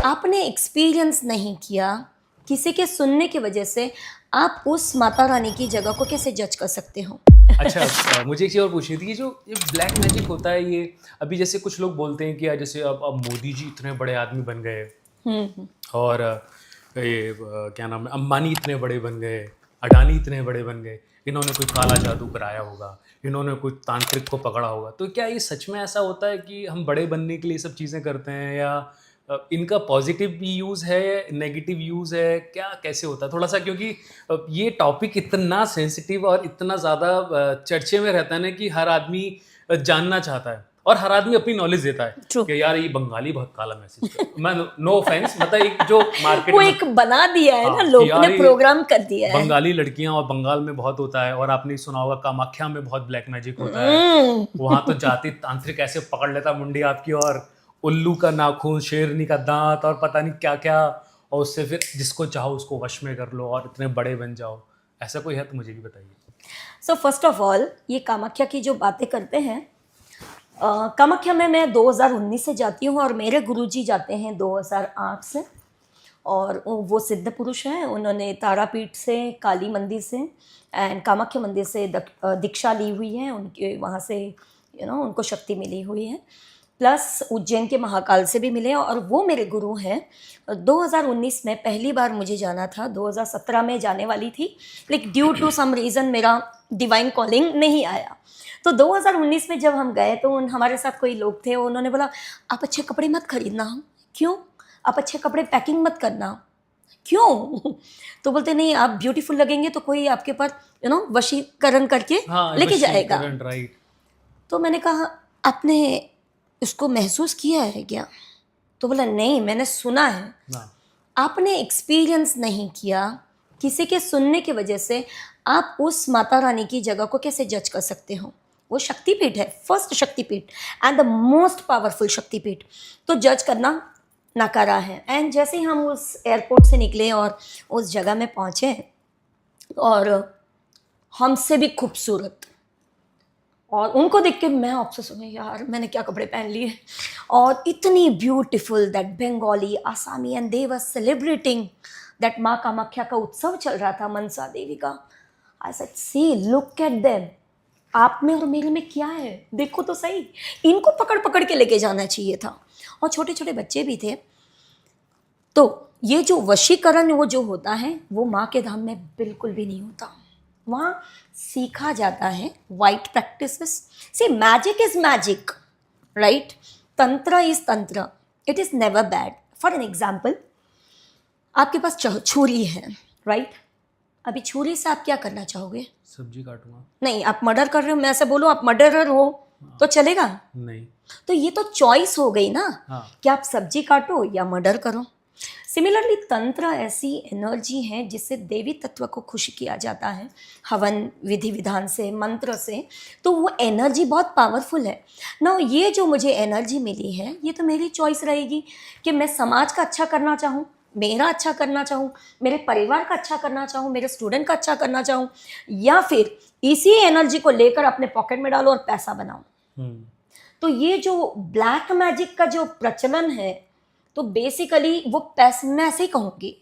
आपने एक्सपीरियंस नहीं किया, किसी के सुनने की वजह से आप उस माता रानी की जगह को कैसे जज कर सकते हो? अच्छा, मुझे एक चीज़ और पूछनी थी कि जो ये ब्लैक मैजिक होता है, ये अभी जैसे कुछ लोग बोलते हैं कि यार जैसे अब मोदी जी इतने बड़े आदमी बन गए हम्म। और क्या नाम है, अंबानी इतने बड़े बन गए, अडानी इतने बड़े बन गए, इन्होंने कोई काला जादू कराया होगा, इन्होंने कोई तांत्रिक को पकड़ा होगा। तो क्या ये सच में ऐसा होता है कि हम बड़े बनने के लिए सब चीज़ें करते हैं, या इनका पॉजिटिव भी यूज़ है, नेगेटिव यूज़ है, क्या कैसे होता है थोड़ा सा? क्योंकि ये टॉपिक इतना सेंसिटिव और इतना ज़्यादा चर्चे में रहता है ना कि हर आदमी जानना चाहता है और हर आदमी अपनी नॉलेज देता है ट्रू। कि यार ये बंगाली बहुत काला मैसेज कर, मैं नो ऑफेंस, मतलब एक जो मार्केट वो में, एक बना दिया है ना, हाँ, कि लोगों यार ने ये प्रोग्राम कर दिया है। बंगाली लड़कियां और बंगाल में बहुत होता है, और आपने सुना होगा कामाख्या में बहुत ब्लैक मैजिक होता है, वहां तो जाति तांत्रिक ऐसे पकड़ लेता मुंडी आपकी, और उल्लू का नाखून, शेरनी का दांत और पता नहीं क्या क्या, और उससे फिर जिसको चाहो उसको वश में कर लो और इतने बड़े बन जाओ। ऐसा कोई है तो मुझे भी बताइए। सो फर्स्ट ऑफ ऑल, ये कामाख्या की जो बातें करते हैं, कामाख्या में मैं 2019 से जाती हूँ और मेरे गुरुजी जाते हैं 2008 से। और वो सिद्ध पुरुष हैं, उन्होंने तारापीठ से, काली मंदिर से एंड कामाख्या मंदिर से दीक्षा ली हुई है, उनके वहाँ से उनको शक्ति मिली हुई है। प्लस उज्जैन के महाकाल से भी मिले और वो मेरे गुरु हैं। 2019 में पहली बार मुझे जाना था, 2017 में जाने वाली थी, लेकिन ड्यू टू सम रीज़न मेरा डिवाइन कॉलिंग नहीं आया। तो 2019 में जब हम गए तो हमारे साथ कोई लोग थे, उन्होंने बोला आप अच्छे कपड़े मत खरीदना। क्यों? आप अच्छे कपड़े पैकिंग मत करना। क्यों? तो बोलते नहीं, आप ब्यूटीफुल लगेंगे तो कोई आपके पास वशीकरण करके हाँ, लेके जाएगा। वशीकरण, राइट। तो मैंने कहा आपने उसको महसूस किया है क्या? तो बोला नहीं, मैंने सुना है। हाँ, आपने एक्सपीरियंस नहीं किया, किसी के सुनने की वजह से आप उस माता रानी की जगह को कैसे जज कर सकते हो? वो शक्तिपीठ है, फर्स्ट शक्तिपीठ एंड द मोस्ट पावरफुल शक्तिपीठ। तो जज करना नकारा है। एंड जैसे ही हम उस एयरपोर्ट से निकले और उस जगह में पहुँचे, और हमसे भी खूबसूरत, और उनको देख के मैं ऑब्सेस हो गई, यार मैंने क्या कपड़े पहन लिए, और इतनी beautiful that Bengali, Asami, and they were celebrating that माँ कामाख्या का उत्सव चल रहा था, मनसा देवी का। I said see look at them, आप में और मेरे में क्या है, देखो तो सही। इनको पकड़ पकड़ के लेके जाना चाहिए था, और छोटे छोटे बच्चे भी थे। तो ये जो वशीकरण वो जो होता है वो माँ के धाम में बिल्कुल भी नहीं होता। वहाँ सीखा जाता है white practices. See magic is magic, right? Tantra is tantra, it is never bad. For an example, आपके पास छुरी है, राइट? अभी छुरी से आप क्या करना चाहोगे? सब्जी काटूंगा। नहीं, आप मर्डर कर रहे हो, मैं ऐसे बोलूँ आप मर्डरर हो तो चलेगा? नहीं। तो ये तो चॉइस हो गई ना, हाँ। कि आप सब्जी काटो या मर्डर करो। सिमिलरली तंत्र ऐसी एनर्जी है जिससे देवी तत्व को खुश किया जाता है, हवन विधि विधान से, मंत्र से। तो वो एनर्जी बहुत पावरफुल है ना। ये जो मुझे एनर्जी मिली है, ये तो मेरी चॉइस रहेगी कि मैं समाज का अच्छा करना चाहूँ, मेरा अच्छा करना चाहूँ, मेरे परिवार का अच्छा करना चाहूँ, मेरे स्टूडेंट का अच्छा करना चाहूँ, या फिर इसी एनर्जी को लेकर अपने पॉकेट में डालो और पैसा बनाऊँ। तो ये जो ब्लैक मैजिक का जो प्रचलन है, तो बेसिकली वो पैसे, मैं ऐसे ही कहूँगी,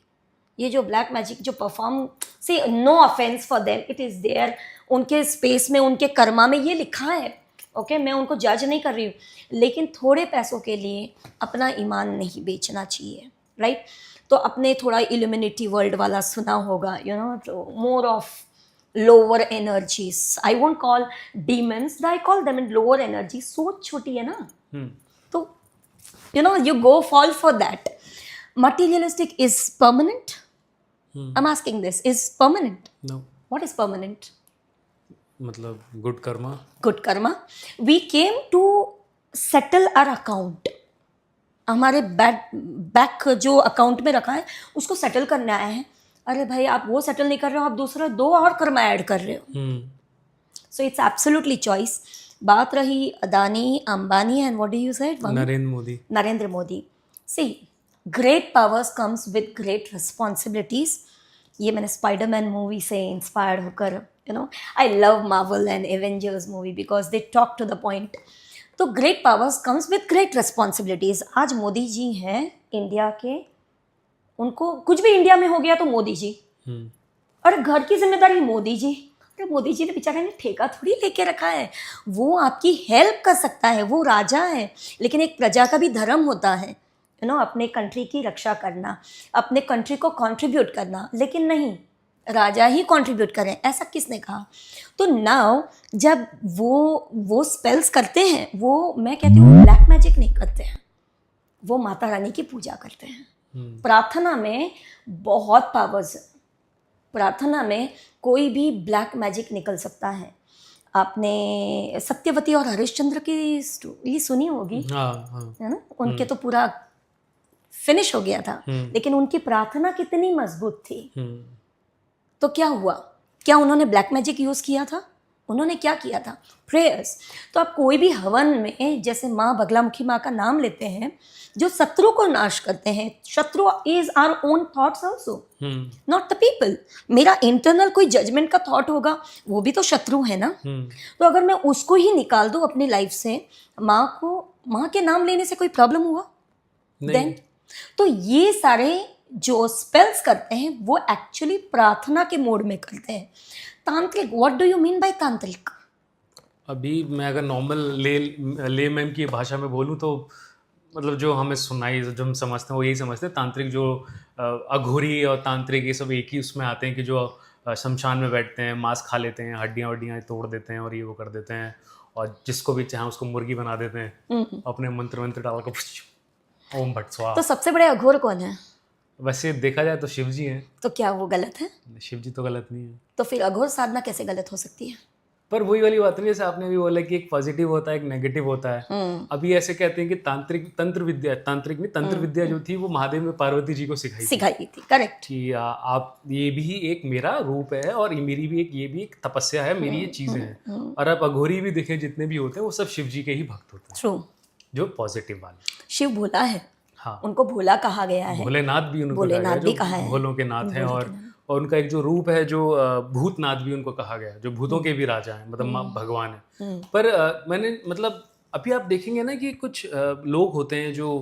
ये जो ब्लैक मैजिक जो perform, say no offence for them, it is there, उनके स्पेस में, उनके कर्मा में ये लिखा है। ओके, मैं उनको जज नहीं कर रही हूँ, लेकिन थोड़े पैसों के लिए अपना ईमान नहीं बेचना चाहिए, राइट? तो अपने थोड़ा इल्यूमिनेटी वर्ल्ड वाला सुना होगा, तो more of lower energies, I won't call demons, I call them in lower energy. सोच छोटी है ना, तो you go fall for that. Materialistic is permanent. I'm asking this, is permanent? No. What is permanent? मतलब good Karma. Good karma. We came to settle our account. हमारे back जो account में रखा है उसको सेटल करने आए हैं। अरे भाई, आप वो सेटल नहीं कर रहे हो, आप दूसरा 2 और कर्मा ऐड कर रहे हो। So it's absolutely choice. बात रही Adani, Ambani and what do you said? Narendra Modi. See, great powers comes with great responsibilities. ये मैंने स्पाइडरमैन मूवी से इंस्पायर्ड होकर, I love Marvel and Avengers movie because they talk to the point. तो great powers comes with great responsibilities. आज मोदी जी हैं India के, उनको कुछ भी इंडिया में हो गया तो मोदी जी, और घर की जिम्मेदारी मोदी जी। अरे मोदी जी ने बेचारे ने ठेका थोड़ी लेके रखा है, वो आपकी हेल्प कर सकता है, वो राजा है, लेकिन एक प्रजा का भी धर्म होता है, अपने कंट्री की रक्षा करना, अपने कंट्री को कंट्रीब्यूट करना। लेकिन नहीं, राजा ही कंट्रीब्यूट करें, ऐसा किसने कहा? तो नाउ जब वो स्पेल्स करते हैं, वो मैं कहती हूँ ब्लैक मैजिक नहीं करते हैं, वो माता रानी की पूजा करते हैं। प्रार्थना में बहुत पावर्स है, प्रार्थना में कोई भी ब्लैक मैजिक निकल सकता है। आपने सत्यवती और हरिश्चंद्र की स्टोरी सुनी होगी, है ना? उनके तो पूरा फिनिश हो गया था, लेकिन उनकी प्रार्थना कितनी मजबूत थी। तो क्या हुआ? क्या उन्होंने ब्लैक मैजिक यूज किया था? उन्होंने क्या किया था? प्रेयर्स। तो आप कोई भी हवन में जैसे माँ बगलामुखी माँ का नाम लेते हैं, जो शत्रु को नाश करते हैं। Shatru is our own thoughts also, not the people. मेरा इंटरनल कोई जजमेंट का थॉट होगा, वो भी तो शत्रु है ना। तो अगर मैं उसको ही निकाल दूं अपनी लाइफ से, माँ के नाम लेने से कोई प्रॉब्लम हुआ? देन तो ये सारे जो स्पेल्स करते हैं वो एक्चुअली प्रार्थना के मोड में करते हैं। तांत्रिक, what do you mean by तांत्रिक? अभी मैं अगर नॉर्मल ले मैम की भाषा में बोलूँ तो मतलब जो हमें सुनाई, जो हम समझते हैं वो यही समझते हैं। तांत्रिक जो अघोरी और तांत्रिक ये सब एक ही उसमें आते हैं कि जो शमशान में बैठते हैं, मांस खा लेते हैं, हड्डियाँ तोड़ देते हैं और ये वो कर देते हैं, और जिसको भी चाहे उसको मुर्गी बना देते हैं, अपने मंत्र डाल कर ओम भट्ट स्वाहा। तो सबसे बड़े अघोर कौन है? वैसे देखा जाए तो शिव जी हैं। तो क्या वो गलत है? शिव जी तो गलत नहीं है। तो फिर अघोर साधना कैसे गलत हो सकती है? पर वही वाली बात नहीं, जैसे आपने भी बोला कि एक पॉजिटिव होता है, एक नेगेटिव होता है। अभी ऐसे कहते हैं कि तंत्र विद्या जो थी वो महादेव ने पार्वती जी को सिखाई थी। करेक्ट। कि आप, ये भी एक मेरा रूप है और मेरी भी ये भी एक तपस्या है, मेरी ये चीजें हैं। और आप अघोरी भी देखें जितने भी होते हैं वो सब शिव जी के ही भक्त होते हैं। ट्रू। जो पॉजिटिव वाले। शिव भोला है, हाँ, उनको भोला कहा गया है। भोलेनाथ भी उनको कहा है, भोलों के नाथ हैं। और उनका एक जो रूप है, जो भूतनाथ भी उनको कहा गया, जो भूतों के भी राजा हैं, मतलब भगवान है। पर मैंने मतलब अभी आप देखेंगे ना कि कुछ लोग होते हैं जो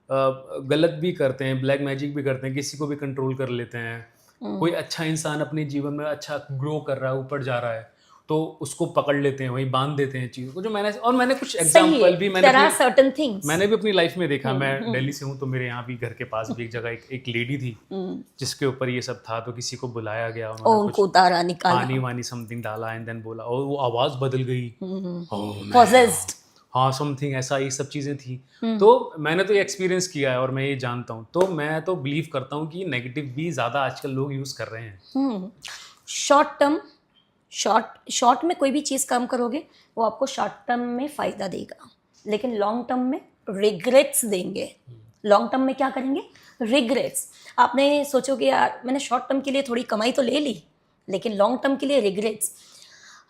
गलत भी करते हैं, ब्लैक मैजिक भी करते हैं, किसी को भी कंट्रोल कर लेते हैं। कोई अच्छा इंसान अपने जीवन में अच्छा ग्रो कर रहा है, ऊपर जा रहा है, तो उसको पकड़ लेते हैं, वहीं बांध देते हैं चीज़ों को। जो मैंने कुछ एग्जांपल भी मैंने भी अपनी लाइफ में देखा। मैं दिल्ली से हूँ, तो मेरे यहाँ भी घर के पास भी एक जगह एक लेडी थी जिसके ऊपर ये सब था। तो किसी को बुलाया गया, उन्होंने उनको उतारा, निकाला, पानी वानी समथिंग डाला, एंड देन बोला, और वो आवाज बदल गई, पोजेस्ड, हाँ समथिंग ऐसा, ये सब चीज़ें थी। तो मैंने तो ये एक्सपीरियंस किया है और मैं ये जानता हूँ। तो मैं तो बिलीव करता हूँ कि नेगेटिव भी ज़्यादा आजकल लोग यूज़ कर रहे हैं। शॉर्ट में कोई भी चीज़ काम करोगे वो आपको शॉर्ट टर्म में फ़ायदा देगा, लेकिन लॉन्ग टर्म में रिग्रेट्स देंगे। लॉन्ग टर्म में क्या करेंगे? रिग्रेट्स। आपने सोचोगे यार मैंने शॉर्ट टर्म के लिए थोड़ी कमाई तो ले ली, लेकिन लॉन्ग टर्म के लिए रिग्रेट्स।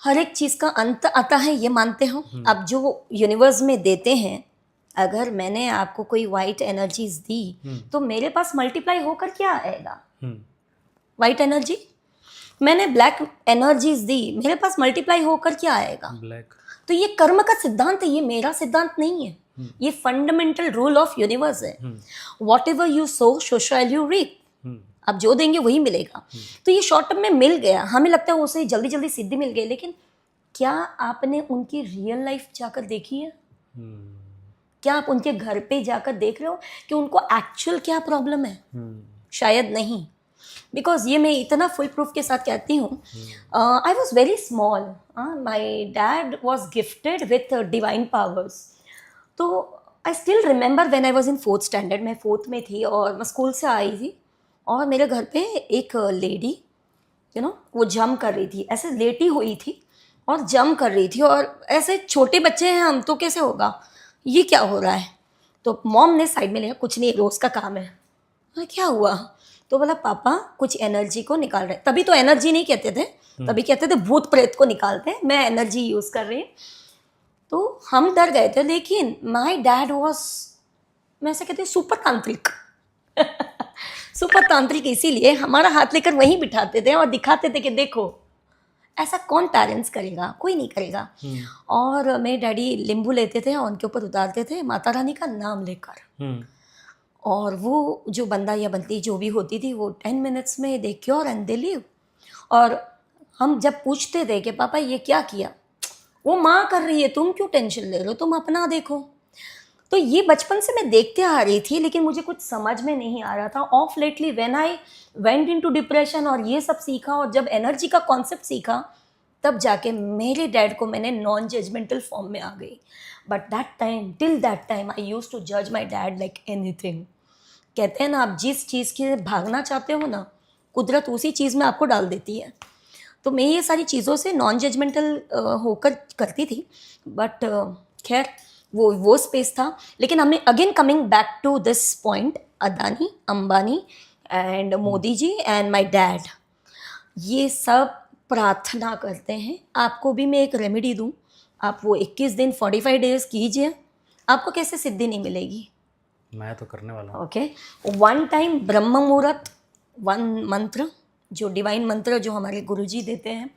हर एक चीज़ का अंत आता है, ये मानते हो? अब जो यूनिवर्स में देते हैं, अगर मैंने आपको कोई वाइट एनर्जीज दी तो मेरे पास मल्टीप्लाई होकर क्या आएगा? White energy. मैंने ब्लैक एनर्जीज दी, मेरे पास मल्टीप्लाई होकर क्या आएगा? ब्लैक। तो ये कर्म का सिद्धांत है, ये मेरा सिद्धांत नहीं है। ये फंडामेंटल रूल ऑफ यूनिवर्स है। Whatever you sow shall you reap. आप जो देंगे वही मिलेगा। तो ये शॉर्ट टर्म में मिल गया, हमें लगता है उसे जल्दी जल्दी सिद्धि मिल गई, लेकिन क्या आपने उनकी रियल लाइफ जाकर देखी है? क्या आप उनके घर पे जाकर देख रहे हो कि उनको एक्चुअल क्या प्रॉब्लम है? शायद नहीं। बिकॉज ये मैं इतना फुल प्रूफ के साथ कहती हूँ, I was very small, my dad was gifted with divine powers. तो I still remember when I was in 4th standard, मैं 4th में थी और मैं स्कूल से आई थी और मेरे घर पे एक लेडी वो जम कर रही थी, ऐसे लेटी हुई थी और जम कर रही थी। और ऐसे छोटे बच्चे हैं हम, तो कैसे होगा, ये क्या हो रहा है? तो मॉम ने साइड में लिया, कुछ नहीं, रोज़ का काम है। क्या हुआ? तो बोला पापा कुछ एनर्जी को निकाल रहे। तभी तो एनर्जी नहीं कहते थे, तभी कहते थे भूत प्रेत को निकालते हैं, मैं एनर्जी यूज़ कर रही हूँ। तो हम डर गए थे, लेकिन माई डैड वॉज, मैं ऐसे कहती हूँ, सुपर तांत्रिक। सुपर तांत्रिक इसीलिए हमारा हाथ लेकर वहीं बिठाते थे और दिखाते थे कि देखो ऐसा कौन पेरेंट्स करेगा, कोई नहीं करेगा। और मेरे डैडी नींबू लेते थे और उनके ऊपर उतारते थे माता रानी का नाम लेकर, और वो जो बंदा या बंदी जो भी होती थी वो 10 मिनट्स में दे क्योर एंड दे लीव। और हम जब पूछते थे कि पापा ये क्या किया, वो माँ कर रही है, तुम क्यों टेंशन ले रहे हो, तुम अपना देखो। तो ये बचपन से मैं देखते आ रही थी, लेकिन मुझे कुछ समझ में नहीं आ रहा था। Of lately when I went into depression और ये सब सीखा, और जब एनर्जी का कॉन्सेप्ट सीखा, तब जाके मेरे डैड को मैंने नॉन जजमेंटल फॉर्म में आ गई। But that time, till that time I use to जज माई डैड लाइक एनीथिंग। कहते हैं ना, आप जिस चीज़ के भागना चाहते हो ना, कुदरत उसी चीज़ में आपको डाल देती है। तो मैं ये सारी चीज़ों से नॉन जजमेंटल होकर करती थी। बट खैर वो स्पेस था। लेकिन हमने again coming back to this point, Adani, Ambani and Modi ji and my dad, ये सब प्रार्थना करते हैं। आपको भी मैं एक रेमेडी दूं, आप वो 21 दिन 45 डेज कीजिए, आपको कैसे सिद्धि नहीं मिलेगी। मैं तो करने वाला हूँ। ओके, वन टाइम ब्रह्म मुहूर्त, वन मंत्र, जो डिवाइन मंत्र जो हमारे गुरुजी देते हैं,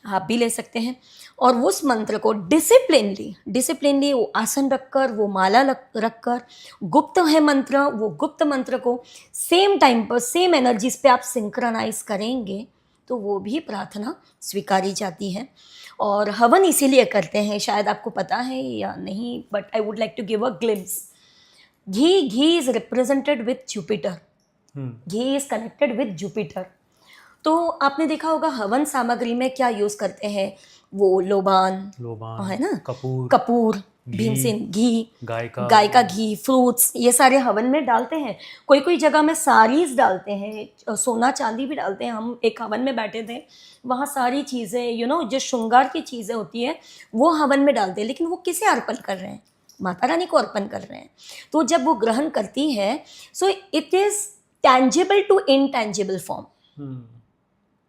आप भी ले सकते हैं। और उस मंत्र को डिसिप्लिनली वो आसन रखकर, वो माला रखकर, गुप्त है मंत्र, वो गुप्त मंत्र को सेम टाइम पर सेम एनर्जीज पे आप सिंक्रनाइज करेंगे तो वो भी प्रार्थना स्वीकारी जाती है। और हवन इसीलिए करते हैं, शायद आपको पता है या नहीं, but I would like to give a glimpse. Ghee is represented with Jupiter, ghee is connected with Jupiter. तो आपने देखा होगा हवन सामग्री में क्या यूज करते हैं, वो लोबान है ना, कपूर, भीमसेन, घी, गाय का घी, फ्रूट्स, ये सारे हवन में डालते हैं। कोई कोई जगह में साड़ीज डालते हैं, सोना चांदी भी डालते हैं। हम एक हवन में बैठे थे, वहाँ सारी चीज़ें जो श्रृंगार की चीज़ें होती हैं वो हवन में डालते हैं। लेकिन वो किसे अर्पण कर रहे हैं, माता रानी को अर्पण कर रहे हैं। तो जब वो ग्रहण करती है, so it is tangible to intangible form.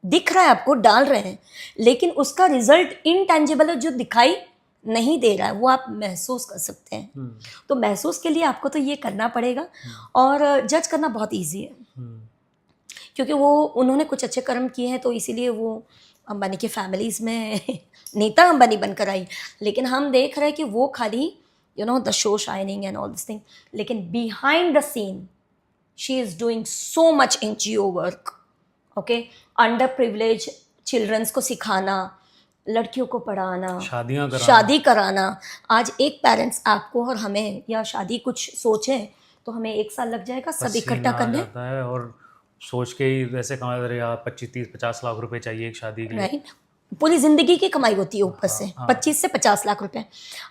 दिख रहा है आपको, डाल रहे हैं, लेकिन उसका रिजल्ट इनटैंजिबल है, जो दिखाई नहीं दे रहा है, वो आप महसूस कर सकते हैं। तो महसूस के लिए आपको तो ये करना पड़ेगा। और जज करना बहुत ईजी है, क्योंकि वो उन्होंने कुछ अच्छे कर्म किए हैं, तो इसीलिए वो अंबानी के फैमिलीज़ में नीता अंबानी बनकर आई। लेकिन हम देख रहे हैं कि वो खाली the show shining and all this thing, लेकिन behind the scene she is doing so much NGO work. Okay, under privilege childrens को सिखाना, लड़कियों को पढ़ाना, शादी कराना। आज एक पेरेंट्स आपको और हमें, या शादी कुछ सोचें तो हमें 1 साल लग जाएगा सब इकट्ठा करने। है और सोच के ही वैसे कमा रहे हैं 25-30-50 लाख रुपए चाहिए एक शादी के लिए, राइट। पूरी जिंदगी की कमाई होती है ऊपर से 25 से 50 लाख रुपए।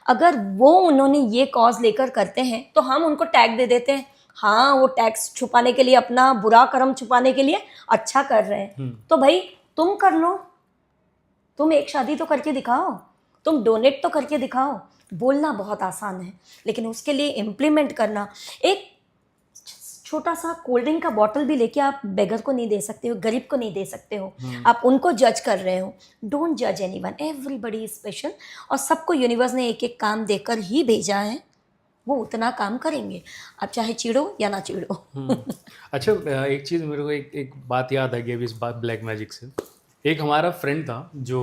अगर वो उन्होंने ये कॉज लेकर करते हैं तो हम उनको टैग दे देते हैं, हाँ वो टैक्स छुपाने के लिए, अपना बुरा कर्म छुपाने के लिए अच्छा कर रहे हैं। तो भाई तुम कर लो, तुम एक शादी तो करके दिखाओ, तुम डोनेट तो करके दिखाओ। बोलना बहुत आसान है, लेकिन उसके लिए इम्प्लीमेंट करना। एक छोटा सा कोल्ड ड्रिंक का बॉटल भी लेके आप बेगर को नहीं दे सकते हो, गरीब को नहीं दे सकते हो, आप उनको जज कर रहे हो। डोंट जज एनीवन, एवरीबॉडी इज स्पेशल। और सबको यूनिवर्स ने एक एक काम देकर ही भेजा है, वो उतना काम करेंगे, आप चाहे चिढ़ो या ना चिढ़ो। अच्छा, एक चीज़ मेरे को एक बात याद आ गई अभी इस बात ब्लैक मैजिक से। एक हमारा फ्रेंड था जो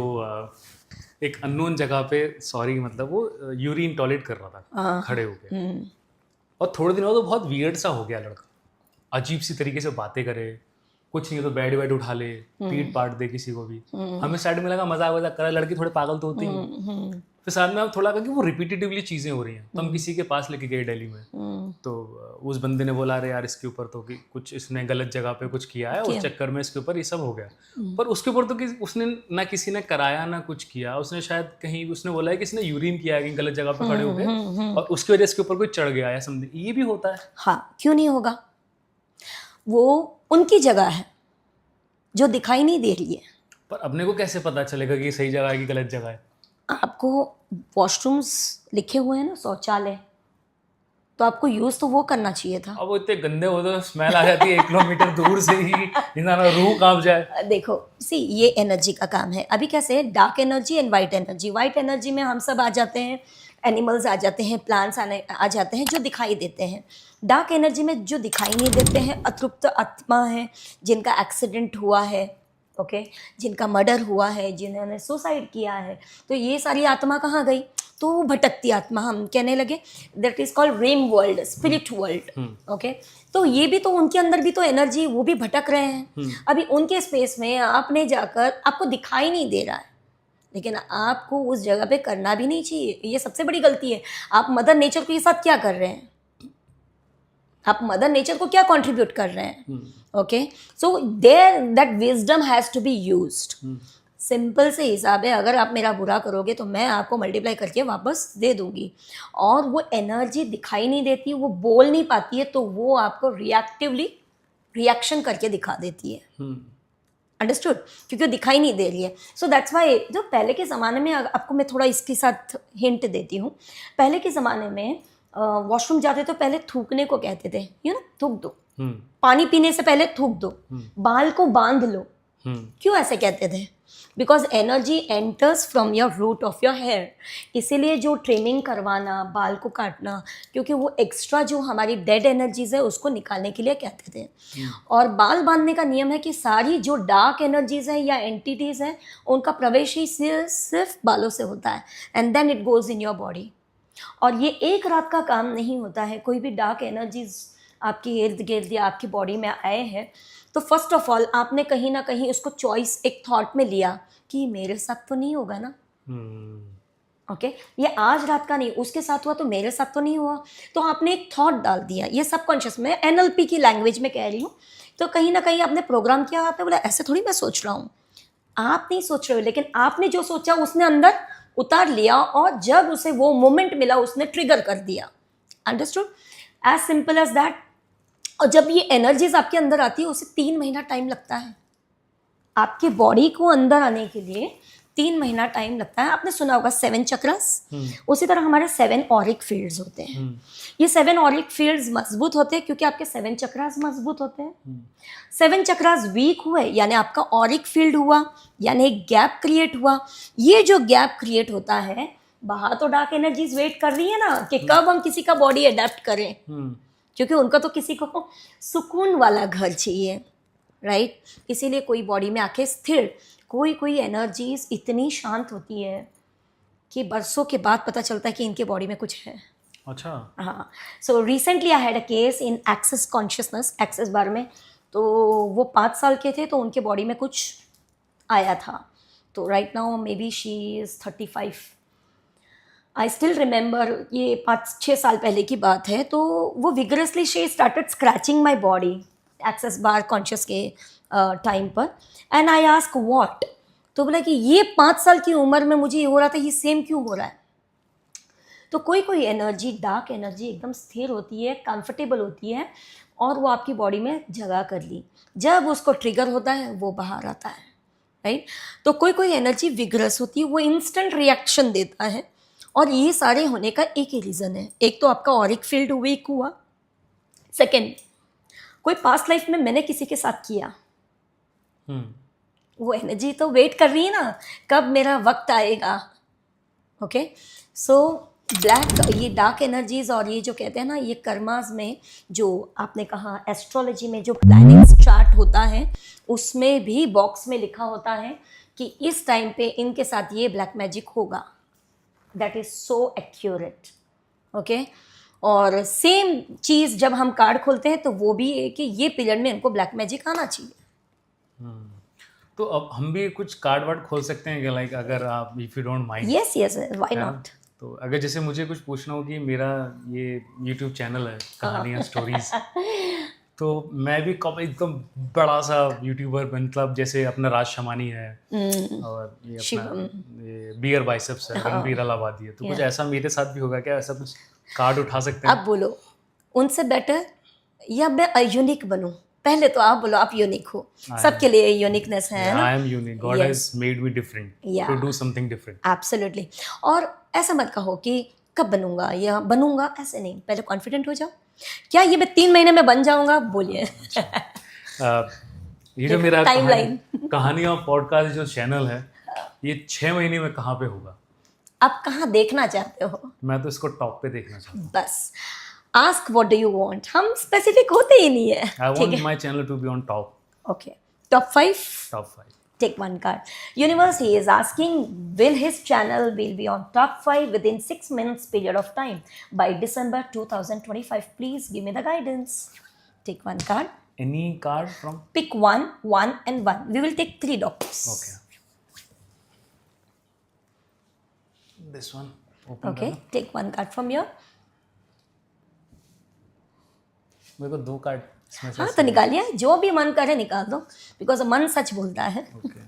एक अननोन जगह पे, सॉरी मतलब वो यूरिन टॉयलेट कर रहा था खड़े होके, और थोड़े दिनों तो बहुत वियर्ड सा हो गया लड़का, अजीब सी तरीके से बातें करे, कुछ नहीं तो बेड उठा ले, पीट पाट दे किसी को भी। हमें साइड में लगा मजाक वजाक करा, लड़की थोड़े पागल तो होती हैं। फिर साथ में अब थोड़ा लगा कि वो रिपीटेटिवली चीज़ें हो रही हैं, तो हम किसी के पास लेके गए दिल्ली में, तो उस बंदे ने बोला अरे यार इसके ऊपर तो कि कुछ इसने गलत जगह पे कुछ किया है, उस चक्कर में इसके ऊपर ये सब हो गया। पर उसके ऊपर तो उसने ना किसी ने कराया ना कुछ किया, उसने शायद कहीं उसने बोला है कि इसने यूरिन किया है कहीं गलत जगह पे खड़े हो गए, और उसकी वजह से इसके ऊपर कोई चढ़ गया या समझे, ये भी होता है। हाँ, क्यों नहीं होगा, वो उनकी जगह है जो दिखाई नहीं दे रही है। पर अपने को कैसे पता चलेगा कि सही जगह है कि गलत जगह है? आपको वॉशरूम्स लिखे हुए हैं ना, शौचालय, तो आपको यूज़ तो वो करना चाहिए था। अब वो इतने गंदे हो तो स्मेल आ जाती है 1 किलोमीटर दूर से ही, इंसान रूह कांप जाए। देखो ये एनर्जी का काम है। अभी कैसे dark energy and white energy, white energy में हम सब आ जाते हैं, एनिमल्स आ जाते हैं, प्लांट्स आ जाते हैं जो दिखाई देते हैं। डार्क एनर्जी में जो दिखाई नहीं देते हैं, अतृप्त आत्मा है, जिनका एक्सीडेंट हुआ है, ओके, जिनका मर्डर हुआ है, जिन्होंने सुसाइड किया है, तो ये सारी आत्मा कहाँ गई? तो वो भटकती आत्मा हम कहने लगे, that is called dream world, spirit world. Okay, तो ये भी तो उनके अंदर भी तो एनर्जी, वो भी भटक रहे हैं। अभी उनके स्पेस में आपने जाकर, आपको दिखाई नहीं दे रहा है, लेकिन आपको उस जगह पे करना भी नहीं चाहिए, ये सबसे बड़ी गलती है। आप मदर नेचर के साथ क्या कर रहे हैं, आप मदर नेचर को क्या कंट्रीब्यूट कर रहे हैं? Okay, so there that wisdom has to be used. Simple से हिसाब है, अगर आप मेरा बुरा करोगे तो मैं आपको मल्टीप्लाई करके वापस दे दूंगी, और वो एनर्जी दिखाई नहीं देती, वो बोल नहीं पाती है, तो वो आपको रिएक्टिवली रिएक्शन करके दिखा देती है। अंडरस्टूड? क्योंकि वो दिखाई नहीं दे रही है। सो दैट्स वाई जो पहले के ज़माने में, आपको मैं थोड़ा इसके साथ हिंट देती हूँ। पहले के ज़माने में वॉशरूम जाते तो पहले थूकने को कहते थे, थूक दो, पानी पीने से पहले थूक दो, बाल को बांध लो। क्यों ऐसे कहते थे? Because energy enters from your root of your hair. इसीलिए जो ट्रिमिंग करवाना, बाल को काटना, क्योंकि वो एक्स्ट्रा जो हमारी डेड एनर्जीज है उसको निकालने के लिए कहते थे। और बाल बांधने का नियम है कि सारी जो डार्क एनर्जीज है या एंटिटीज हैं, उनका प्रवेश ही सिर्फ बालों से होता है, and then it goes in your body. और ये एक रात का काम नहीं होता है। कोई भी डार्क एनर्जीज आपकी इर्द गिर्द या आपकी बॉडी में आए हैं, तो फर्स्ट ऑफ ऑल आपने कहीं ना कहीं उसको चॉइस एक थॉट में लिया कि मेरे साथ तो नहीं होगा ना। ओके, ये आज रात का नहीं, उसके साथ हुआ तो मेरे साथ तो नहीं हुआ, तो आपने एक थॉट डाल दिया। ये सबकॉन्शियस में, एनएलपी की लैंग्वेज में कह रही हूँ, तो कहीं ना कहीं आपने प्रोग्राम किया। आपने बोला ऐसे थोड़ी मैं सोच रहा हूँ, आप नहीं सोच रहे हो, लेकिन आपने जो सोचा उसने अंदर उतार लिया, और जब उसे वो मोमेंट मिला उसने ट्रिगर कर दिया। Understood? As simple as that. और जब ये एनर्जीज आपके अंदर आती है, उसे 3 महीना टाइम लगता है। आपके बॉडी को अंदर आने के लिए 3 महीना टाइम लगता है। आपने सुना होगा 7 चक्रस, उसी तरह हमारे 7 ऑरिक फील्ड्स होते हैं। ये 7 ऑरिक फील्ड्स मजबूत होते हैं क्योंकि आपके 7 चक्रस मजबूत होते हैं। 7 चक्रस वीक हुए यानी आपका ऑरिक फील्ड हुआ, यानी एक गैप क्रिएट हुआ। ये जो गैप क्रिएट होता है, बाहर तो डार्क एनर्जीज वेट कर रही है ना कि कब हम किसी का बॉडी अडेप्ट करें, क्योंकि उनका तो किसी को सुकून वाला घर चाहिए, राइट? इसीलिए कोई बॉडी में आके स्थिर, कोई एनर्जीज इतनी शांत होती है कि बरसों के बाद पता चलता है कि इनके बॉडी में कुछ है। अच्छा। हाँ, so recently I had a case in access consciousness, access bar में। तो वो 5 साल के थे, तो उनके बॉडी में कुछ आया था। तो right now maybe she is 35। I still remember, ये 5-6 साल पहले की बात है। तो वो vigorously she started scratching my body access bar conscious के टाइम पर, एंड आई आस्क व्हाट। तो बोला कि ये 5 साल की उम्र में मुझे ये हो रहा था, ये सेम क्यों हो रहा है? तो कोई एनर्जी, डार्क एनर्जी एकदम स्थिर होती है, कंफर्टेबल होती है, और वो आपकी बॉडी में जगह कर ली। जब उसको ट्रिगर होता है वो बाहर आता है, राइट? तो कोई एनर्जी विगरस होती है, वो इंस्टेंट रिएक्शन देता है। और ये सारे होने का एक ही रीज़न है। एक तो आपका ऑरिक फील्ड वीक हुआ, सेकेंड कोई पास्ट लाइफ में मैंने किसी के साथ किया, वो एनर्जी तो वेट कर रही है ना कब मेरा वक्त आएगा। ओके, सो ब्लैक, ये डार्क एनर्जीज और ये जो कहते हैं ना, ये कर्मास में जो आपने कहा, एस्ट्रोलॉजी में जो प्लैनेट्स चार्ट होता है उसमें भी बॉक्स में लिखा होता है कि इस टाइम पे इनके साथ ये ब्लैक मैजिक होगा। That is so accurate. Okay, और सेम चीज़ जब हम कार्ड खोलते हैं तो वो भी है कि ये पीरियड में इनको ब्लैक मैजिक आना चाहिए। तो अब हम भी कुछ कार्ड वार्ड खोल सकते हैं क्या, लाइक अगर आप, if you don't mind? Yes yes, why not. तो अगर जैसे मुझे कुछ पूछना हो कि मेरा ये YouTube चैनल है कहानियाँ स्टोरीज, तो मैं भी कब एकदम बड़ा सा यूट्यूबर, मतलब जैसे अपना राज शमानी है और ये अपना ये बियर बाइसेप्स है, रणबीर अलाहाबादी है, तो कुछ ऐसा मेरे साथ भी होगा क्या? ऐसा कुछ कार्ड उठा सकते हैं? आप बोलो उनसे बेटर या मैं यूनिक बनूं? पहले तो आप बोलो आप यूनिक हो, सबके लिए यूनिकनेस है ना। I am unique, God has made me different to do something different. Absolutely. और ऐसा मत कहो कि कब बनूंगा या बनूंगा, ऐसे नहीं, पहले कॉन्फिडेंट हो जाओ। क्या ये मैं 3 महीने में बन जाऊंगा? बोलिए। ये जो मेरा टाइमलाइन कहानियाँ पॉडकास्ट जो चैनल है, ये 6 महीने में कहाँ पे होगा? आप कहाँ देखना चाहते हो? मैं तो इसको टॉप पे देखना चाहता हूँ। बस ask what do you want, हम स्पेसिफिक होते ही नहीं है। I want my channel to be on top. Okay, top 5। Top 5 Take one card. Universe, he is asking, will his channel will be on top 5 within 6 months period of time by December 2025? Please give me the guidance. Take one card. Any card from? Pick one, and one. We will take 3 doctors. Okay. This one. Open Okay. करना। Take one card from here. मेरे को 2 card इसमें से। हाँ तो निकालिए, जो भी मन करे निकाल दो, बिकॉज मन सच बोलता है। Okay.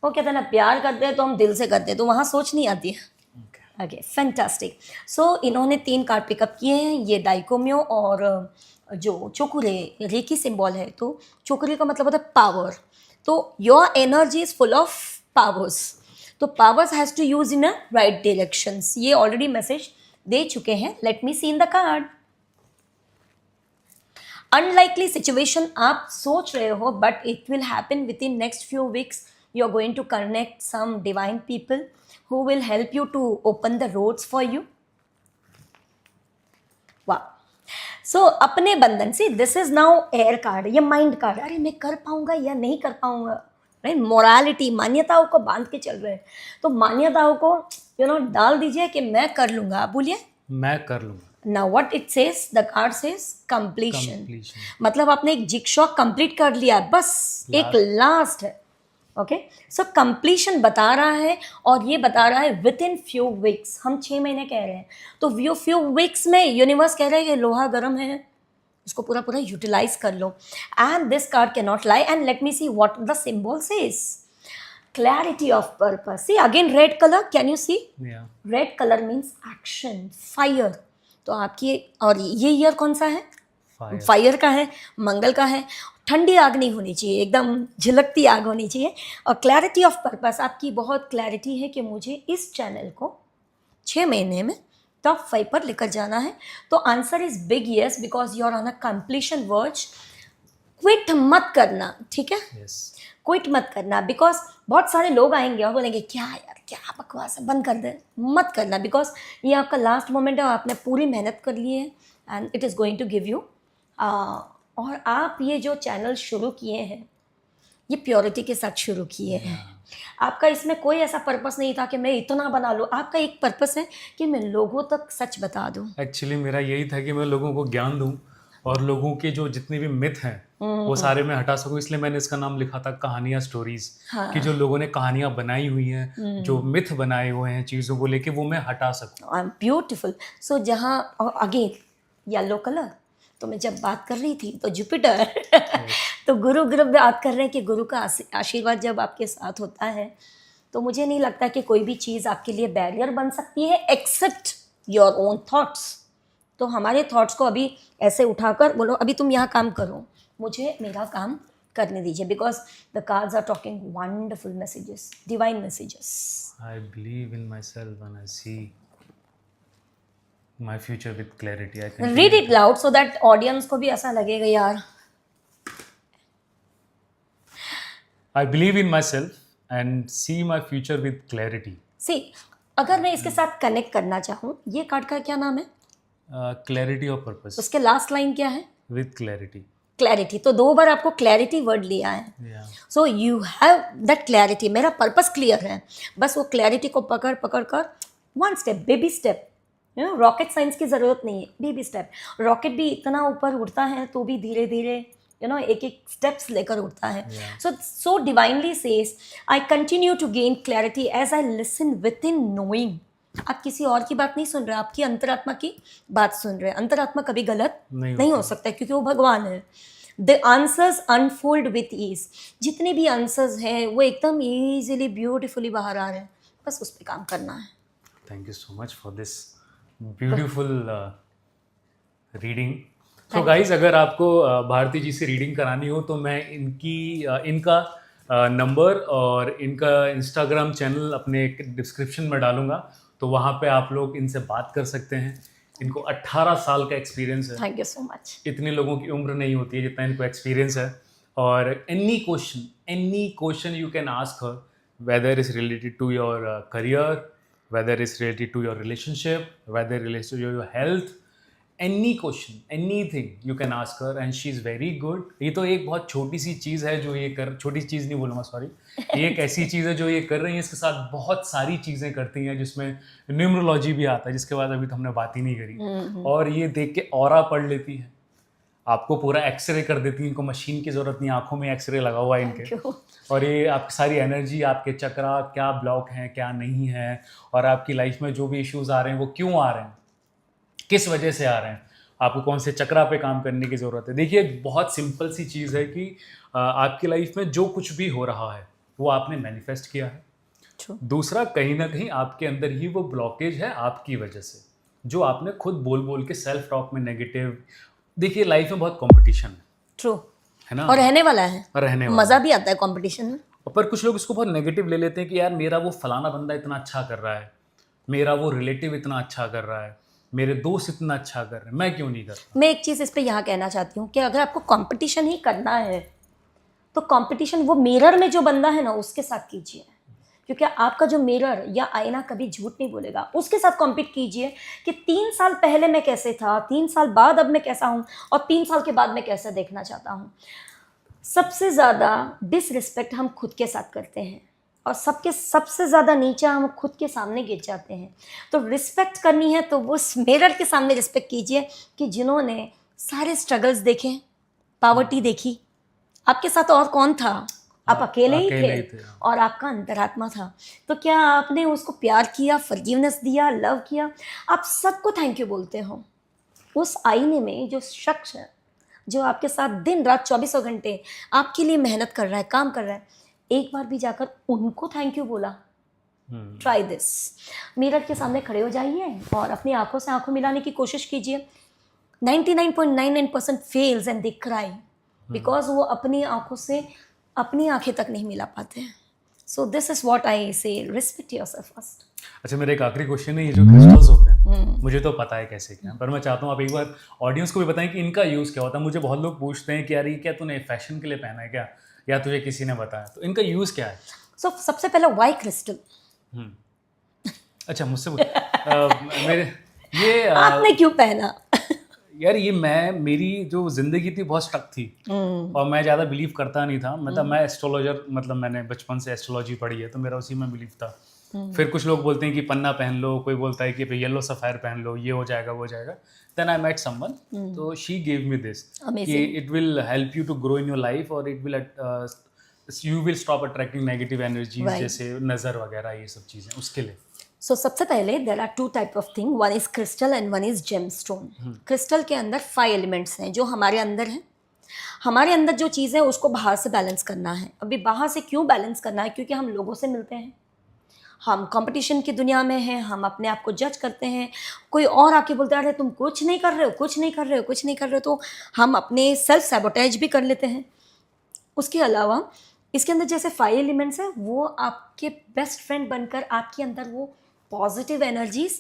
वो कहते हैं ना, प्यार करते हैं तो हम दिल से करते हैं, तो वहाँ सोच नहीं आती है। Okay. Okay, fantastic. सो इन्होंने 3 कार्ड पिकअप किए हैं, ये डाइकोम्यो और जो चोकुरे रेकी सिंबल है, तो चोकुरे का मतलब होता है पावर। तो your energy is full of powers, तो powers has to use in a right directions. ये ऑलरेडी मैसेज दे चुके हैं। Let me see in the card. Unlikely situation आप सोच रहे हो, but it will happen within next few weeks. You are going to connect some divine people who will help you to open the roads for you. Wow. So अपने बंधन से, this is now air card, ये mind card. अरे मैं कर पाऊंगा या नहीं कर पाऊंगा, राइट? मोरालिटी, मान्यताओं को बांध के चल रहे हैं, तो मान्यताओं को डाल दीजिए कि मैं कर लूंगा। आप बोलिए, मैं कर लूंगा। Now what it says, the card says completion. Completion. मतलब आपने एक जिगशॉ कंप्लीट कर लिया है, बस एक लास्ट है। ओके, सो कंप्लीशन बता रहा है, और ये बता रहा है विद इन फ्यू वीक्स। हम 6 महीने कह रहे हैं, तो फ्यू वीक्स में यूनिवर्स कह रहा है कि लोहा गर्म है, इसको पूरा पूरा यूटिलाइज कर लो। And this card can not lie. And let me see what the symbol says. Clarity of purpose. See again red colour, can you see? Yeah. Red colour means action, fire. तो आपकी, और ये year कौन सा है? Fire. Fire का है, मंगल का है। ठंडी आग नहीं होनी चाहिए, एकदम झलकती आग होनी चाहिए। और क्लैरिटी ऑफ पर्पस, आपकी बहुत क्लैरिटी है कि मुझे इस चैनल को 6 महीने में टॉप 5 पर लेकर जाना है। तो answer is big yes, because you are on a completion verge. Quit मत करना, ठीक है? Yes. क्विट मत करना, बिकॉज बहुत सारे लोग आएंगे और बोलेंगे क्या यार, क्या बकवास है, बंद कर दे। मत करना, बिकॉज ये आपका लास्ट मोमेंट है, आपने पूरी मेहनत कर ली है, and it is going to give you. और आप ये जो चैनल शुरू किए हैं, ये प्योरिटी के साथ शुरू किए हैं। आपका इसमें कोई ऐसा पर्पस नहीं था कि मैं इतना बना लूँ। आपका एक पर्पस है कि मैं लोगों तक सच बता दूँ। एक्चुअली मेरा यही था कि मैं लोगों को ज्ञान दूं, और लोगों के जो जितने भी मिथ हैं वो सारे मैं हटा सकूं। इसलिए मैंने इसका नाम लिखा था कहानियां, स्टोरीज। हाँ। कि जो लोगों ने कहानियां बनाई हुई हैं, जो मिथ बनाए हुए हैं चीज़ों को लेके, वो मैं हटा सकूं। I am beautiful. सो जहाँ अगेन येलो कलर, तो मैं जब बात कर रही थी तो जुपिटर तो गुरु बात कर रहे हैं कि गुरु का आशीर्वाद जब आपके साथ होता है, तो मुझे नहीं लगता कि कोई भी चीज़ आपके लिए बैरियर बन सकती है एक्सेप्ट योर ओन थॉट्स। तो हमारे थॉट्स को अभी ऐसे उठाकर बोलो, अभी तुम यहाँ काम करो, मुझे मेरा काम करने दीजिए, because the cards are talking wonderful messages, divine messages. I believe in myself and I see my future with clarity. I think read it loud so that audience को भी ऐसा लगेगा यार। I believe in myself and see my future with clarity. सी, अगर मैं इसके साथ connect करना चाहूँ, ये कार्ड का क्या नाम है? Clarity of purpose. उसके लास्ट लाइन क्या है? With clarity. क्लैरिटी। तो 2 बार आपको क्लैरिटी वर्ड लिया है। Yeah. So you have that clarity. मेरा पर्पस क्लियर है, बस वो क्लैरिटी को पकड़ कर one step, baby step. Rocket science की ज़रूरत नहीं है, बेबी स्टेप। रॉकेट भी इतना ऊपर उड़ता है तो भी धीरे धीरे एक एक स्टेप्स लेकर उड़ता है। So divinely says, I continue to gain clarity as I listen within knowing. आप किसी और की बात नहीं सुन रहे, आपकी अंतरात्मा की बात सुन रहे हैं। अंतरात्मा कभी गलत नहीं हो सकता, क्योंकि वो भगवान है। The answers unfold with ease. जितने भी आंसर्स हैं वो एकदम ईजिली, ब्यूटिफुली बाहर आ रहे हैं, बस उस पर काम करना है। Thank you so much for this beautiful reading. So guys, अगर आपको भारती जी से रीडिंग करानी हो तो मैं इनका नंबर और इनका इंस्टाग्राम चैनल अपने डिस्क्रिप्शन में डालूंगा, तो वहाँ पे आप लोग इनसे बात कर सकते हैं। इनको 18 साल का एक्सपीरियंस है। Thank you so much. इतने लोगों की उम्र नहीं होती है जितना इनको एक्सपीरियंस है। और any question you can ask her, whether is related to your career, whether it's related to your relationship, whether related to your health, any question, anything you can ask her and she is very good. ये तो एक बहुत छोटी सी चीज़ है जो ये कर, छोटी चीज़ नहीं बोलूँगा सॉरी, ये एक ऐसी चीज़ है जो ये कर रही है, इसके साथ बहुत सारी चीज़ें करती हैं जिसमें न्यूमरोलॉजी भी आता है, जिसके बाद अभी तो हमने बात ही नहीं करी। और ये देख के ऑरा पढ़ लेती है, आपको पूरा एक्सरे कर देती है, इनको मशीन की ज़रूरत नहीं, आंखों में एक्सरे लगा हुआ है इनके। और ये आपकी सारी एनर्जी, आपके चक्रा क्या ब्लॉक हैं क्या नहीं है, और आपकी लाइफ में जो भी इश्यूज आ रहे हैं वो क्यों आ रहे हैं, किस वजह से आ रहे हैं, आपको कौन से चक्रा पे काम करने की ज़रूरत है। देखिए बहुत सिंपल सी चीज़ है कि आपकी लाइफ में जो कुछ भी हो रहा है वो आपने मैनिफेस्ट किया है। दूसरा, कहीं ना कहीं आपके अंदर ही वो ब्लॉकेज है आपकी वजह से, जो आपने खुद बोल बोल के सेल्फ टॉक में नेगेटिव। देखिए लाइफ में बहुत कंपटीशन है, ट्रू है ना, और रहने वाला है, रहने वाला मजा भी आता है कंपटीशन में। पर कुछ लोग इसको बहुत नेगेटिव ले लेते हैं कि यार मेरा वो फलाना बंदा इतना अच्छा कर रहा है, मेरा वो रिलेटिव इतना अच्छा कर रहा है, मेरे दोस्त इतना अच्छा कर रहे हैं, मैं क्यों नहीं करता। मैं एक चीज़ इस पे यहाँ कहना चाहती हूँ कि अगर आपको कंपटीशन ही करना है तो कंपटीशन वो मिरर में जो बंदा है ना उसके साथ कीजिए, क्योंकि आपका जो मिरर या आईना कभी झूठ नहीं बोलेगा। उसके साथ कॉम्पीट कीजिए कि 3 साल पहले मैं कैसे था, 3 साल बाद अब मैं कैसा हूँ, और 3 साल के बाद मैं कैसे देखना चाहता हूँ। सबसे ज़्यादा डिसरिस्पेक्ट हम खुद के साथ करते हैं और सबसे ज़्यादा नीचे हम खुद के सामने गिर जाते हैं। तो रिस्पेक्ट करनी है तो वो उस मिरर के सामने रिस्पेक्ट कीजिए कि जिन्होंने सारे स्ट्रगल्स देखे, पावर्टी देखी, आपके साथ और कौन था, आप अकेले ही थे और आपका अंतरात्मा था। तो क्या आपने उसको प्यार किया, फॉरगिवनेस दिया, लव किया? आप सबको थैंक यू बोलते हो। उस आईने में जो शख्स है जो आपके साथ दिन रात 24 घंटे आपके लिए मेहनत कर रहा है, काम कर रहा है, एक बार भी जाकर उनको थैंक यू बोला? ट्राई दिस, मिरर के सामने खड़े हो जाइए और अपनी आंखों से आंखों मिलाने की कोशिश कीजिए। 99.99% fails and they cry because वो अपनी आंखों से अपनी आंखें तक नहीं मिला पाते हैं। So this is what I से, रिस्पेक्ट योरसेल्फ फर्स्ट। अच्छा, मेरा एक आखिरी क्वेश्चन है, ये जो क्रिस्टल्स होते हैं मुझे तो पता है कैसे क्या, पर मैं चाहता हूँ आप एक बार ऑडियंस को भी बताएं कि इनका यूज़ क्या होता है। मुझे बहुत लोग पूछते हैं कि यार ये क्या तूने फैशन के लिए पहना है क्या, या तुझे किसी ने बताया, तो इनका यूज़ क्या है? सो सबसे पहला वाई क्रिस्टल। अच्छा मुझसे मेरे ये आपने क्यों पहना? यार ये मेरी जो जिंदगी थी बहुत स्टक थी और मैं ज़्यादा बिलीव करता नहीं था। मतलब मैं एस्ट्रोलॉजर, मतलब मैंने बचपन से एस्ट्रोलॉजी पढ़ी है तो मेरा उसी में बिलीव था। फिर कुछ लोग बोलते हैं कि पन्ना पहन लो, कोई बोलता है कि येलो सफ़ायर पहन लो, ये हो जाएगा वो हो जाएगा। देन आई मेट समवन, तो शी गेव मी दिस कि it will help you to grow in your life और it will you will stop attracting negative energies, जैसे नज़र वगैरह ये सब चीज़ें, उसके लिए। सो सबसे पहले there are 2 type of thing, one is crystal and one is gemstone. Crystal के अंदर 5 एलिमेंट्स हैं जो हमारे अंदर हैं। हमारे अंदर जो चीज़ है उसको बाहर से बैलेंस करना है। अभी बाहर से क्यों बैलेंस करना है? क्योंकि हम लोगों से मिलते हैं, हम कंपटीशन की दुनिया में हैं, हम अपने आप को जज करते हैं। कोई और आके बोलता है अरे तुम कुछ नहीं कर रहे हो, कुछ नहीं कर रहे हो, कुछ नहीं कर रहे हो, तो हम अपने सेल्फ सैबोटेज भी कर लेते हैं। उसके अलावा इसके अंदर जैसे 5 एलिमेंट्स हैं, वो आपके बेस्ट फ्रेंड बनकर आपके अंदर वो पॉजिटिव एनर्जीज,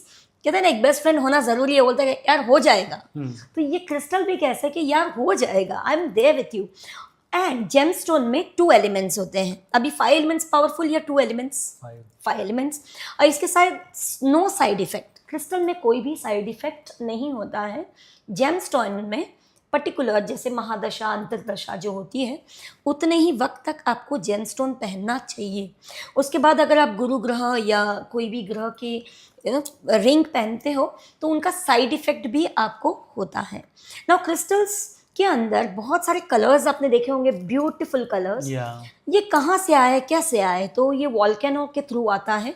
कहते हैं ना एक बेस्ट फ्रेंड होना ज़रूरी है, बोलते हैं यार हो जाएगा। तो ये क्रिस्टल भी कैसे कि यार हो जाएगा, I am there with you. And gemstone में 2 एलिमेंट्स होते हैं। अभी 5 एलिमेंट्स पावरफुल या 2 एलिमेंट्स? 5 एलिमेंट्स। और इसके साथ नो साइड इफेक्ट, क्रिस्टल में कोई भी साइड इफेक्ट नहीं होता है। जेमस्टोन में पर्टिकुलर जैसे महादशा अंतरदशा जो होती है उतने ही वक्त तक आपको जेमस्टोन पहनना चाहिए। उसके बाद अगर आप गुरु ग्रह या कोई भी ग्रह के रिंग पहनते हो तो उनका साइड इफेक्ट भी आपको होता है। नाउ क्रिस्टल्स के अंदर बहुत सारे कलर्स आपने देखे होंगे, ब्यूटीफुल कलर्स। ये कहाँ से आए, कैसे आए? तो ये वॉल्केनो के थ्रू आता है।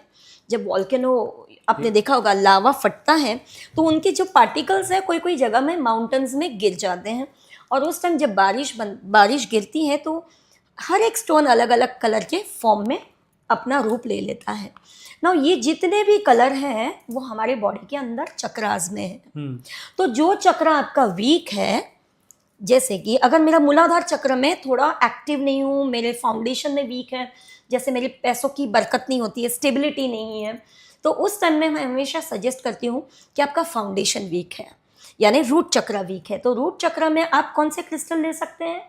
जब वॉल्केनो, आपने देखा होगा लावा फटता है तो उनके जो पार्टिकल्स हैं कोई कोई जगह में माउंटेन्स में गिर जाते हैं, और उस टाइम जब बारिश गिरती है तो हर एक स्टोन अलग अलग कलर के फॉर्म में अपना रूप ले लेता है। ना ये जितने भी कलर हैं वो हमारे बॉडी के अंदर चक्रास में है। तो जो चक्र आपका वीक है, जैसे कि अगर मेरा मूलाधार चक्र में थोड़ा एक्टिव नहीं हूँ, मेरे फाउंडेशन में वीक है, जैसे मेरे पैसों की बरकत नहीं होती है, स्टेबिलिटी नहीं है, तो उस टाइम में मैं हमेशा सजेस्ट करती हूँ कि आपका फाउंडेशन वीक है, यानी रूट चक्र वीक है। तो रूट चक्र में आप कौन से क्रिस्टल ले सकते हैं?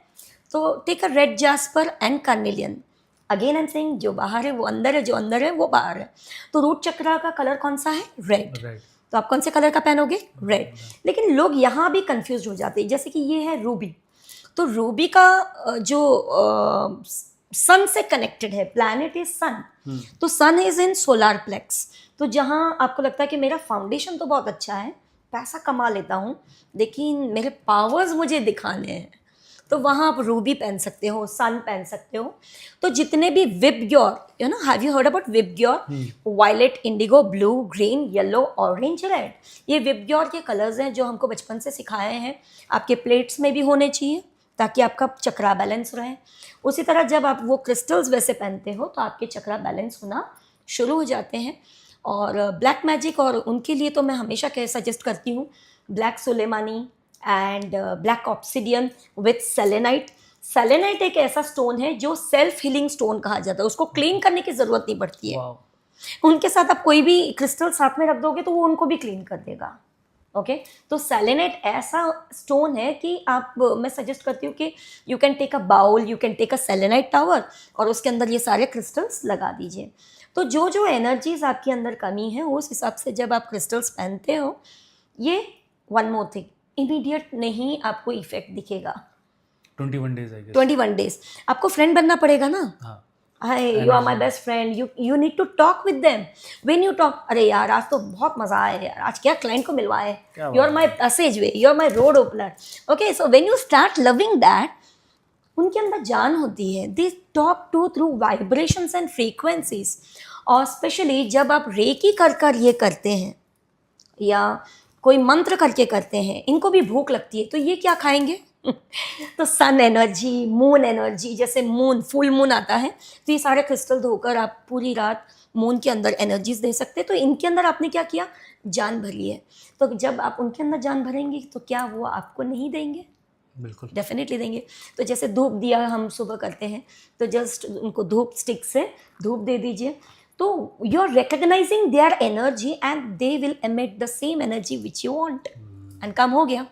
तो take a red jasper and carnelian. Again I am saying, जो बाहर है वो अंदर है, जो अंदर है वो बाहर है। तो रूट चक्र का कलर कौन सा है? रेड। तो आप कौन से कलर का पहनोगे? रेड। लेकिन लोग यहाँ भी कंफ्यूज हो जाते हैं, जैसे कि ये है रूबी, तो रूबी का जो सन से कनेक्टेड है, प्लैनेट इज सन, तो सन इज इन सोलार प्लेक्स। तो जहाँ आपको लगता है कि मेरा फाउंडेशन तो बहुत अच्छा है, पैसा कमा लेता हूँ, लेकिन मेरे पावर्स मुझे दिखाने हैं, तो वहाँ आप रूबी पहन सकते हो, सन पहन सकते हो। तो जितने भी VIBGYOR, you know, have you heard about VIBGYOR? Violet, indigo, blue, green, yellow, orange, red, ये विबग्योर के कलर्स हैं जो हमको बचपन से सिखाए हैं। आपके प्लेट्स में भी होने चाहिए ताकि आपका चक्रा बैलेंस रहे। उसी तरह जब आप वो क्रिस्टल्स वैसे पहनते हो तो आपके चक्रा बैलेंस होना शुरू हो जाते हैं। और ब्लैक मैजिक, और उनके लिए तो मैं हमेशा सजेस्ट करती हूँ black Sulemani and black obsidian with selenite. Selenite एक ऐसा स्टोन है जो सेल्फ हीलिंग स्टोन कहा जाता है, उसको क्लीन करने की ज़रूरत नहीं पड़ती है। उनके साथ आप कोई भी क्रिस्टल साथ में रख दोगे तो वो उनको भी क्लीन कर देगा। ओके, तो सेलेनाइट ऐसा स्टोन है कि आप, मैं सजेस्ट करती हूँ कि you can take a bowl, you can take a selenite tower और उसके अंदर ये सारे क्रिस्टल्स लगा दीजिए। तो जो जो एनर्जीज आपके अंदर कमी है उस हिसाब से जब आप क्रिस्टल्स पहनते हो, ये वन मोर थिंग, इमीडिएट नहीं आपको इफेक्ट दिखेगा। 21 days, I guess. 21 days आपको फ्रेंड बनना पड़ेगा ना। हाँ, hi, you are my best friend, you need to talk with them. When you talk, अरे यार आज तो बहुत मजा आया यार, आज क्या क्लाइंट को मिलवाए, you are my passage way, you are my road opener. Okay, so when you start loving that, उनके अंदर जान होती है, they talk to through vibrations and frequencies. और स्पेशली जब आप रेकी कर ये करते हैं या कोई मंत्र करके करते हैं, इनको भी भूख लगती है, तो ये क्या खाएंगे? तो सन एनर्जी, मून एनर्जी, जैसे मून, फुल मून आता है तो ये सारे क्रिस्टल धोकर आप पूरी रात मून के अंदर एनर्जीज दे सकते हैं। तो इनके अंदर आपने क्या किया? जान भरी है। तो जब आप उनके अंदर जान भरेंगे तो क्या वो आपको नहीं देंगे? बिल्कुल, डेफिनेटली देंगे। तो जैसे धूप दिया हम सुबह करते हैं, तो जस्ट उनको धूप स्टिक से धूप दे दीजिए, तो you are recognising their energy and they will emit the same energy which you want, and काम हो गया।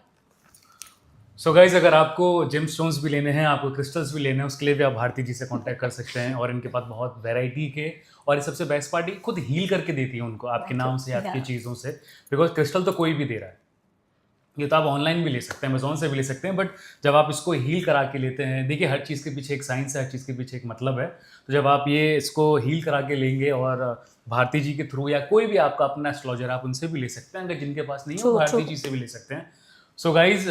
सो गाइज, अगर आपको जेम स्टोन्स भी लेने हैं, आपको क्रिस्टल्स भी लेने हैं, उसके लिए भी आप भारती जी से कांटेक्ट कर सकते हैं। और इनके पास बहुत वैरायटी के, और ये सबसे बेस्ट पार्ट, खुद हील करके देती है उनको आपके नाम से, आपकी चीज़ों से। बिकॉज क्रिस्टल तो कोई भी दे रहा है, ये तो आप ऑनलाइन भी ले सकते हैं, अमेजोन से भी ले सकते हैं, बट जब आप इसको हील करा के लेते हैं, देखिए हर चीज़ के पीछे एक साइंस है, हर चीज़ के पीछे एक मतलब है। तो जब आप ये इसको हील करा के लेंगे, और भारती जी के थ्रू या कोई भी आपका अपना एस्ट्रोलॉजर, आप उनसे भी ले सकते हैं, अगर जिनके पास नहीं हो भारती जी से भी ले सकते हैं। सो गाइज,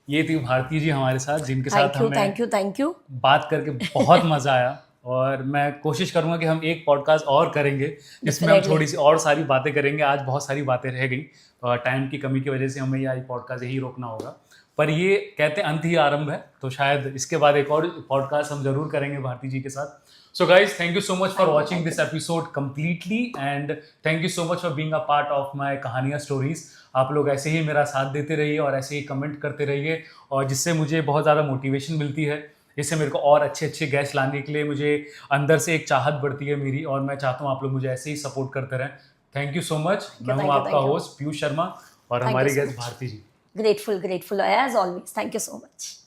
ये थी भारती जी हमारे साथ, जिनके साथ हमें थैंक यू बात करके बहुत मज़ा आया। और मैं कोशिश करूंगा कि हम एक पॉडकास्ट और करेंगे जिसमें हम थोड़ी सी और सारी बातें करेंगे। आज बहुत सारी बातें रह गई, टाइम की कमी की वजह से हमें यह पॉडकास्ट यही रोकना होगा, पर ये कहते हैं अंत ही आरंभ है, तो शायद इसके बाद एक और पॉडकास्ट हम जरूर करेंगे भारती जी के साथ। So guys, thank you so much for watching this episode completely, and thank you so much for being a part of my कहानियाँ स्टोरीज। आप लोग ऐसे ही मेरा साथ देते रहिए और ऐसे ही कमेंट करते रहिए, और जिससे मुझे बहुत ज़्यादा मोटिवेशन मिलती है। इससे मेरे को और अच्छे अच्छे गेस्ट लाने के लिए मुझे अंदर से एक चाहत बढ़ती है मेरी, और मैं चाहता हूँ आप लोग मुझे ऐसे ही सपोर्ट करते रहें। Thank you so much. मैं हूँ आपका होस्ट पीयूष शर्मा, और हमारी guest Bharti ji. Grateful as always, thank you so much.